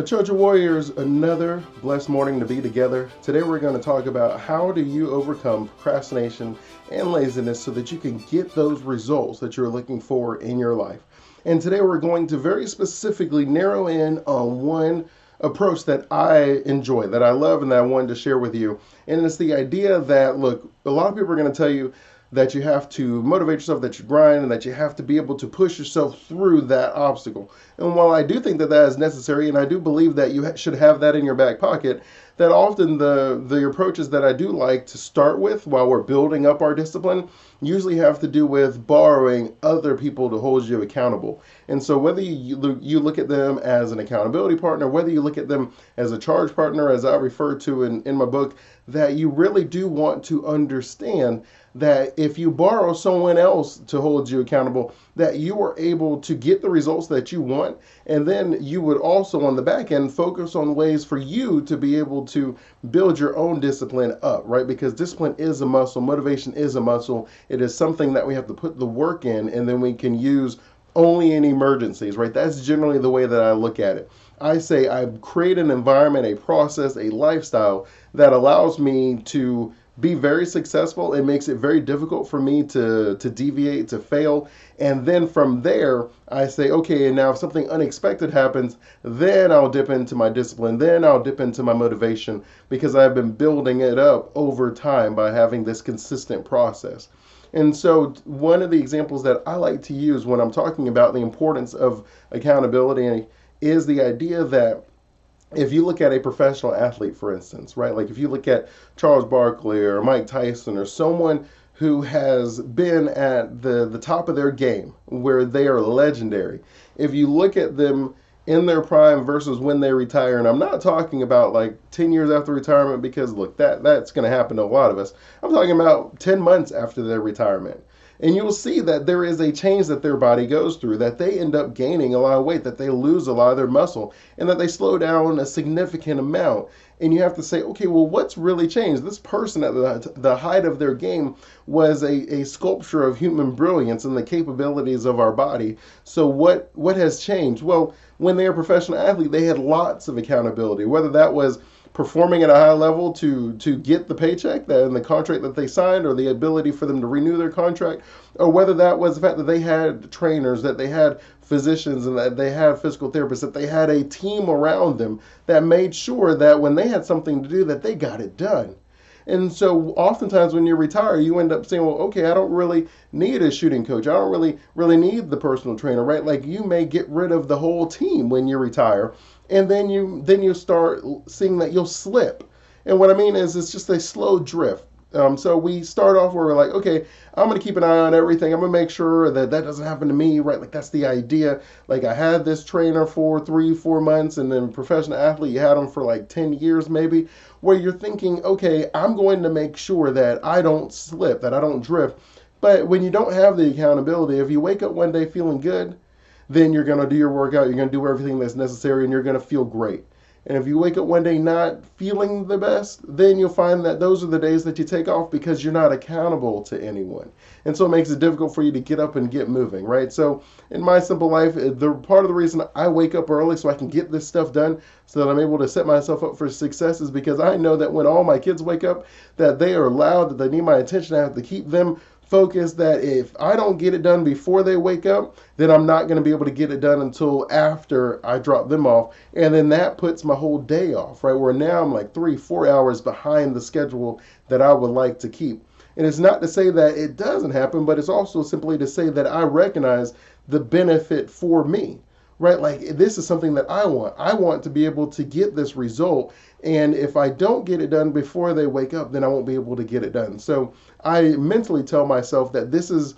Choja Warriors, another blessed morning to be together. Today we're going to talk about how do you overcome procrastination and laziness so that you can get those results that you're looking for in your life. And today we're going to very specifically narrow in on one approach that I enjoy, that I love, and that I wanted to share with you. And it's the idea that, look, a lot of people are going to tell you that you have to motivate yourself, that you grind, and that you have to be able to push yourself through that obstacle. And while I do think that that is necessary, and I do believe that you should have that in your back pocket, that often the approaches that I do like to start with while we're building up our discipline usually have to do with borrowing other people to hold you accountable. And so whether you look at them as an accountability partner, whether you look at them as a charge partner, as I refer to in my book, that you really do want to understand that if you borrow someone else to hold you accountable, that you are able to get the results that you want. And then you would also on the back end focus on ways for you to be able to build your own discipline up, right? Because discipline is a muscle, motivation is a muscle. It is something that we have to put the work in, and then we can use only in emergencies, right? That's generally the way that I look at it. I say I create an environment, a process, a lifestyle that allows me to be very successful. It makes it very difficult for me to deviate, to fail. And then from there, I say, okay, and now if something unexpected happens, then I'll dip into my discipline. Then I'll dip into my motivation because I've been building it up over time by having this consistent process. And so, one of the examples that I like to use when I'm talking about the importance of accountability is the idea that if you look at a professional athlete, for instance, right? Like if you look at Charles Barkley or Mike Tyson or someone who has been at the top of their game where they are legendary, if you look at them in their prime versus when they retire, and I'm not talking about like 10 years after retirement because look, that's going to happen to a lot of us. I'm talking about 10 months after their retirement. And you'll see that there is a change that their body goes through, that they end up gaining a lot of weight, that they lose a lot of their muscle, and that they slow down a significant amount. And you have to say, okay, well, what's really changed? This person at the height of their game was a sculpture of human brilliance and the capabilities of our body. So what has changed? Well, when they were a professional athlete, they had lots of accountability, whether that was performing at a high level to get the paycheck that and the contract that they signed, or the ability for them to renew their contract, or whether that was the fact that they had trainers, that they had physicians, and that they had physical therapists, that they had a team around them that made sure that when they had something to do, that they got it done. And so oftentimes when you retire, you end up saying, well, okay, I don't really need a shooting coach. I don't really need the personal trainer, right? Like you may get rid of the whole team when you retire, and then you start seeing that you'll slip. And what I mean is it's just a slow drift. So we start off where we're like, okay, I'm going to keep an eye on everything. I'm going to make sure that that doesn't happen to me, right? Like that's the idea. Like I had this trainer for 3-4 months, and then professional athlete, you had them for like 10 years maybe, where you're thinking, okay, I'm going to make sure that I don't slip, that I don't drift. But when you don't have the accountability, if you wake up one day feeling good, then you're going to do your workout, you're going to do everything that's necessary, and you're going to feel great. And if you wake up one day not feeling the best, then you'll find that those are the days that you take off because you're not accountable to anyone. And so it makes it difficult for you to get up and get moving, right? So in my simple life, the part of the reason I wake up early so I can get this stuff done, so that I'm able to set myself up for success, is because I know that when all my kids wake up, that they are loud, that they need my attention. I have to keep them focus that if I don't get it done before they wake up, then I'm not going to be able to get it done until after I drop them off. And then that puts my whole day off, right? Where now I'm like 3-4 hours behind the schedule that I would like to keep. And it's not to say that it doesn't happen, but it's also simply to say that I recognize the benefit for me, right? Like this is something that I want. I want to be able to get this result. And if I don't get it done before they wake up, then I won't be able to get it done. So I mentally tell myself that this is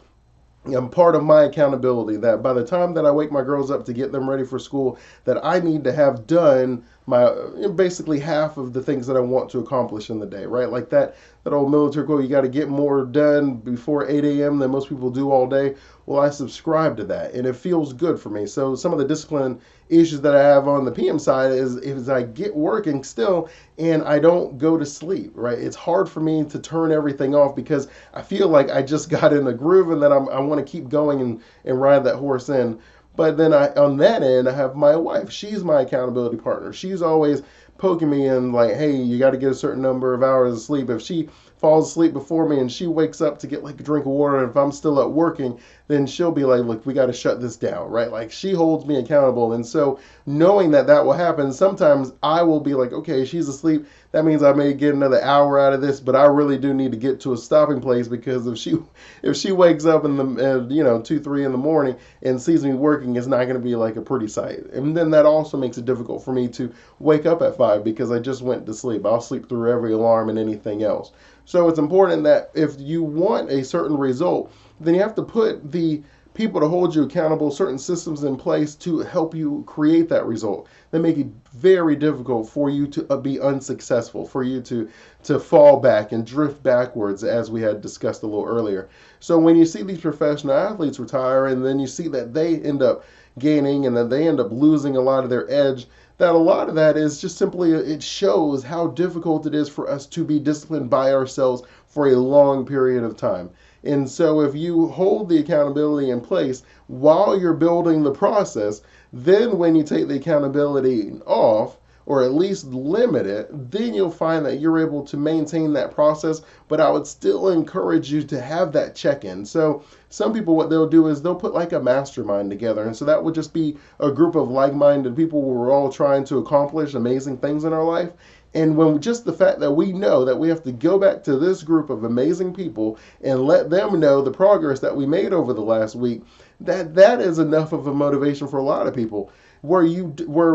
part of my accountability, that by the time that I wake my girls up to get them ready for school, that I need to have done my basically half of the things that I want to accomplish in the day, right? Like that old military quote, you got to get more done before 8 a.m. than most people do all day. Well, I subscribe to that, and it feels good for me. So some of the discipline issues that I have on the PM side is I get working still, and I don't go to sleep, right? It's hard for me to turn everything off because I feel like I just got in a groove, and that I want to keep going and ride that horse in. But then on that end, I have my wife. She's my accountability partner. She's always poking me in like, hey, you got to get a certain number of hours of sleep. If she falls asleep before me and she wakes up to get like a drink of water, and if I'm still at working, then she'll be like, look, we got to shut this down, right? Like she holds me accountable. And so knowing that that will happen, sometimes I will be like, okay, she's asleep. That means I may get another hour out of this, but I really do need to get to a stopping place, because if she wakes up in the 2, 3 in the morning and sees me working, it's not going to be like a pretty sight. And then that also makes it difficult for me to wake up at 5 because I just went to sleep. I'll sleep through every alarm and anything else. So it's important that if you want a certain result, then you have to put the people to hold you accountable, certain systems in place to help you create that result. They make it very difficult for you to be unsuccessful, for you to fall back and drift backwards, as we had discussed a little earlier. So when you see these professional athletes retire, and then you see that they end up gaining and that they end up losing a lot of their edge, that a lot of that is just simply, it shows how difficult it is for us to be disciplined by ourselves for a long period of time. And so if you hold the accountability in place while you're building the process, then when you take the accountability off, or at least limit it, then you'll find that you're able to maintain that process. But I would still encourage you to have that check-in. So some people, what they'll do is they'll put like a mastermind together. And so that would just be a group of like-minded people who are all trying to accomplish amazing things in our life. And when just the fact that we know that we have to go back to this group of amazing people and let them know the progress that we made over the last week, that is enough of a motivation for a lot of people. Where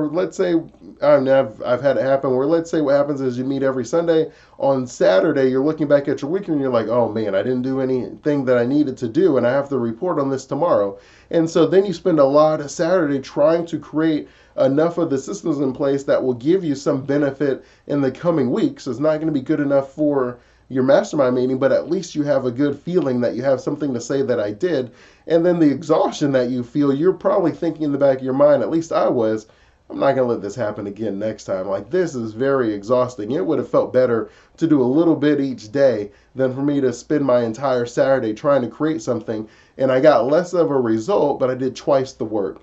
let's say, I've had it happen where, let's say what happens is you meet every Sunday. On Saturday, you're looking back at your week and you're like, oh man, I didn't do anything that I needed to do, and I have to report on this tomorrow. And so then you spend a lot of Saturday trying to create enough of the systems in place that will give you some benefit in the coming weeks. It's not going to be good enough for your mastermind meeting, but at least you have a good feeling that you have something to say that I did. And then the exhaustion that you feel, you're probably thinking in the back of your mind, at least I was, I'm not going to let this happen again next time. Like, this is very exhausting. It would have felt better to do a little bit each day than for me to spend my entire Saturday trying to create something, and I got less of a result, but I did twice the work.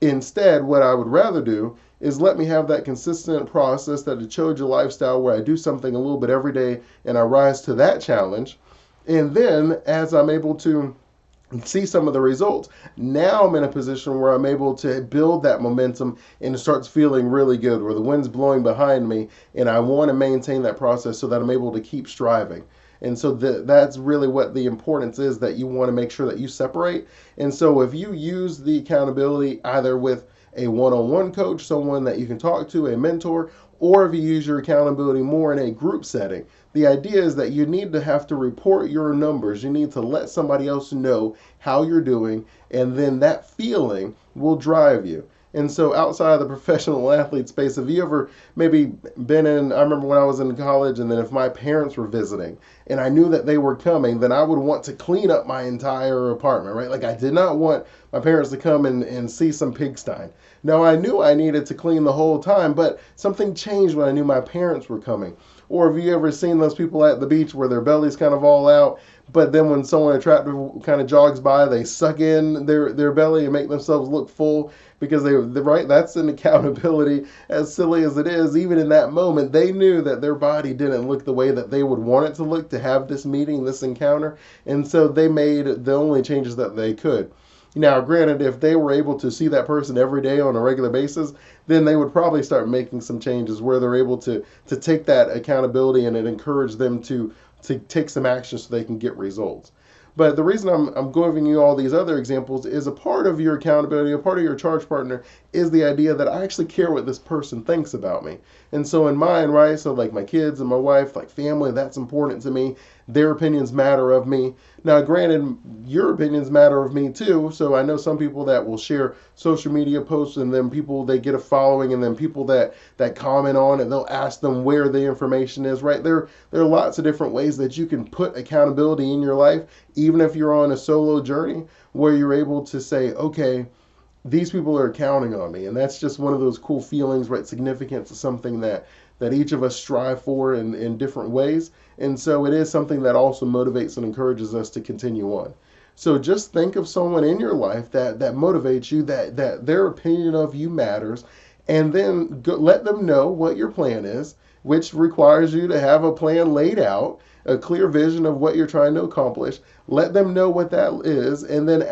Instead, what I would rather do is let me have that consistent process, that Choja lifestyle, where I do something a little bit every day and I rise to that challenge. And then as I'm able to see some of the results, now I'm in a position where I'm able to build that momentum and it starts feeling really good, where the wind's blowing behind me, and I want to maintain that process so that I'm able to keep striving. And so that's really what the importance is, that you want to make sure that you separate. And so if you use the accountability either with a one-on-one coach, someone that you can talk to, a mentor, or if you use your accountability more in a group setting, the idea is that you need to have to report your numbers. You need to let somebody else know how you're doing, and then that feeling will drive you. And so outside of the professional athlete space, have you ever maybe been in, I remember when I was in college, and then if my parents were visiting and I knew that they were coming, then I would want to clean up my entire apartment, right? Like, I did not want my parents to come and see some pigsty. Now, I knew I needed to clean the whole time, but something changed when I knew my parents were coming. Or have you ever seen those people at the beach where their belly's kind of all out, but then when someone attractive kind of jogs by, they suck in their belly and make themselves look full because they're right? That's an accountability. As silly as it is, even in that moment, they knew that their body didn't look the way that they would want it to look to have this meeting, this encounter. And so they made the only changes that they could. Now, granted, if they were able to see that person every day on a regular basis, then they would probably start making some changes where they're able to take that accountability, and it encouraged them to take some action so they can get results. But the reason I'm giving you all these other examples is a part of your accountability, a part of your charge partner, is the idea that I actually care what this person thinks about me. And so in mine, right, so like my kids and my wife, like family, that's important to me. Their opinions matter of me. Now, granted, your opinions matter of me too. So I know some people that will share social media posts, and then people, they get a following, and then people that comment on it, they'll ask them where the information is, right? There are lots of different ways that you can put accountability in your life, even if you're on a solo journey, where you're able to say, okay, these people are counting on me. And that's just one of those cool feelings, right? Significance is something that each of us strive for in different ways. And so it is something that also motivates and encourages us to continue on. So just think of someone in your life that motivates you, that their opinion of you matters, and then let them know what your plan is, which requires you to have a plan laid out, a clear vision of what you're trying to accomplish. Let them know what that is, and then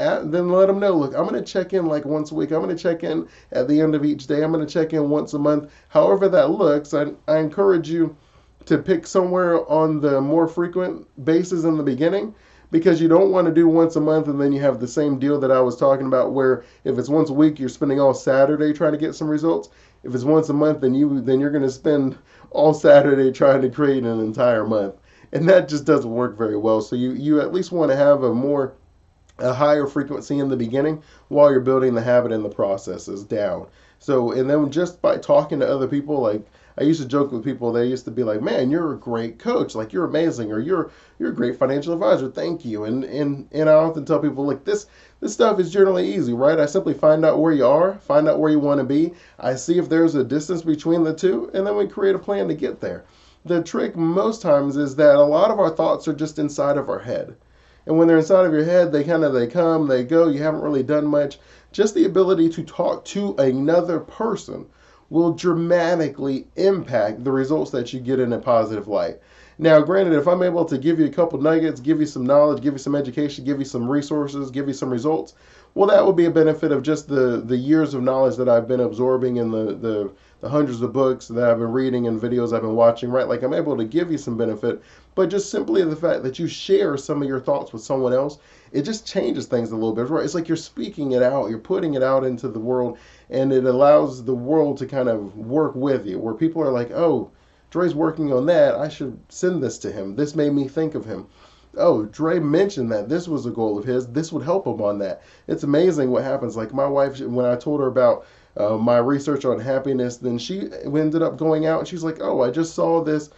let them know, look, I'm going to check in like once a week. I'm going to check in at the end of each day. I'm going to check in once a month. However that looks, I encourage you to pick somewhere on the more frequent basis in the beginning, because you don't want to do once a month and then you have the same deal that I was talking about, where if it's once a week, you're spending all Saturday trying to get some results. If it's once a month, then you're going to spend all Saturday trying to create an entire month, and that just doesn't work very well. So you at least want to have a higher frequency in the beginning while you're building the habit and the processes down. So, and then just by talking to other people, like I used to joke with people, they used to be like, man, you're a great coach, like you're amazing, or you're a great financial advisor, thank you. And I often tell people, like, this stuff is generally easy, right? I simply find out where you are, find out where you want to be. I see if there's a distance between the two, and then we create a plan to get there. The trick most times is that a lot of our thoughts are just inside of our head. And when they're inside of your head, they come, they go, you haven't really done much. Just the ability to talk to another person will dramatically impact the results that you get in a positive light. Now, granted, if I'm able to give you a couple nuggets, give you some knowledge, give you some education, give you some resources, give you some results, well, that would be a benefit of just the years of knowledge that I've been absorbing, and the hundreds of books that I've been reading and videos I've been watching, right? Like, I'm able to give you some benefit, but just simply the fact that you share some of your thoughts with someone else, it just changes things a little bit, right? It's like you're speaking it out, you're putting it out into the world, and it allows the world to kind of work with you, where people are like, oh, Dre's working on that, I should send this to him. This made me think of him. Oh, Dre mentioned that this was a goal of his. This would help him on that. It's amazing what happens. Like my wife, when I told her about my research on happiness, then she ended up going out and she's like, oh, I just saw this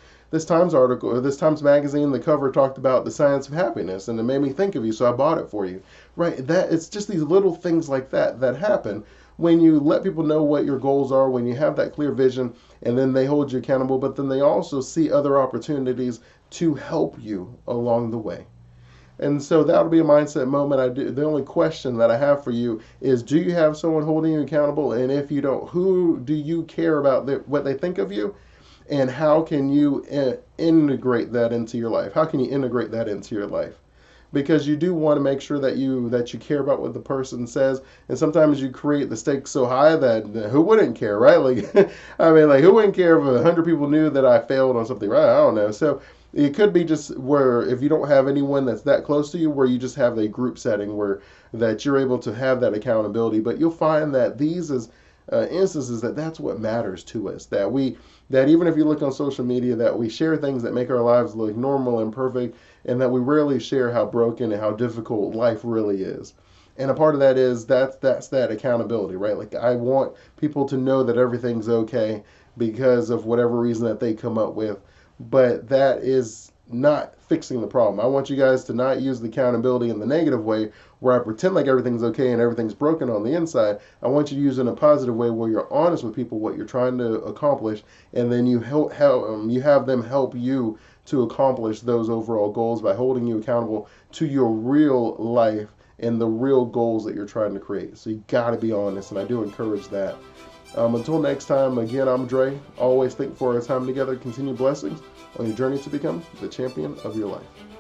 Times article, or this Times magazine, the cover talked about the science of happiness, and it made me think of you, so I bought it for you. Right? That it's just these little things like that happen when you let people know what your goals are, when you have that clear vision, and then they hold you accountable, but then they also see other opportunities to help you along the way. And so that'll be a mindset moment. The only question that I have for you is, do you have someone holding you accountable? And if you don't, who do you care about what they think of you? And how can you integrate that into your life? How can you integrate that into your life? Because you do want to make sure that you care about what the person says, and sometimes you create the stakes so high that who wouldn't care, right? Like, I mean, like, who wouldn't care if 100 people knew that I failed on something, right? I don't know. So it could be just where, if you don't have anyone that's that close to you, where you just have a group setting where that you're able to have that accountability. But you'll find that these is instances that's what matters to us, that even if you look on social media, that we share things that make our lives look normal and perfect, and that we rarely share how broken and how difficult life really is. And a part of that is that's that accountability, right? Like, I want people to know that everything's okay because of whatever reason that they come up with, but that is not fixing the problem. I want you guys to not use the accountability in the negative way, where I pretend like everything's okay and everything's broken on the inside. I want you to use it in a positive way, where you're honest with people what you're trying to accomplish, and then you have them help you to accomplish those overall goals by holding you accountable to your real life and the real goals that you're trying to create. So you got to be honest, and I do encourage that. Until next time, again, I'm Dre. Always think for our time together. Continue blessings on your journey to become the champion of your life.